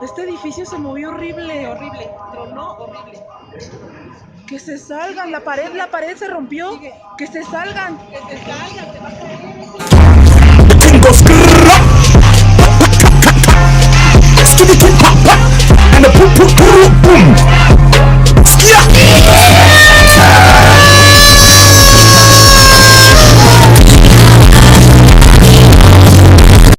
Este edificio se movió horrible. Horrible, tronó horrible. Que se salgan, la pared se rompió. Sigue. Que se salgan. Que se salgan, se va a caer.